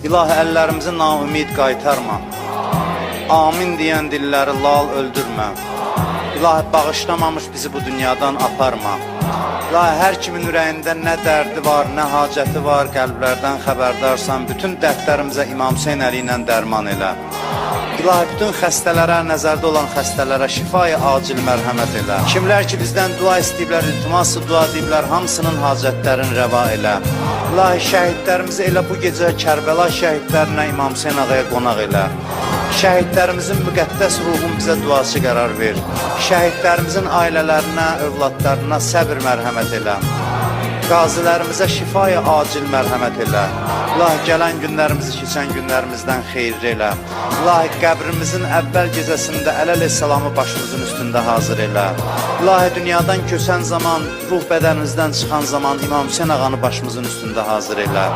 İlahi, əllərimizi naümid qaytarma. Amin deyən dilləri lal öldürmə. İlahi, bağışlamamış bizi bu dünyadan aparma. İlahi, hər kimin ürəyində nə dərdi var, nə hacəti var, qəlblərdən xəbərdarsan, bütün dərdlərimizə İmam Hüseyn əli ilə dərman elə. İlahi, bütün xəstələrə, nəzərdə olan xəstələrə şifayı acil mərhəmət elə. Kimlər ki, bizdən dua istəyiblər, iltiması dua deyiblər, hamısının hacətlərini rəva elə. İlahi, şəhidlərimizi elə bu gecə Kərbəla şəhidlərinə İmam Hüseyn ağaya qonaq elə. Şəhidlərimizin müqəddəs ruhun bizə duası qərar ver. Şəhidlərimizin ailələrinə, övladlarına səbr mərhəmət elə. Qazilərimizə şifaya acil mərhəmət elə. İlahi, gələn günlərimizi keçən günlərimizdən xeyirli elə. İlahi, qəbrimizin əvvəl gecəsində əleyhissalamı başımızın üstündə hazır elə. İlahi, dünyadan kösən zaman, ruh bədənimizdən çıxan zaman İmam Hüseyn ağanı başımızın üstündə hazır elə.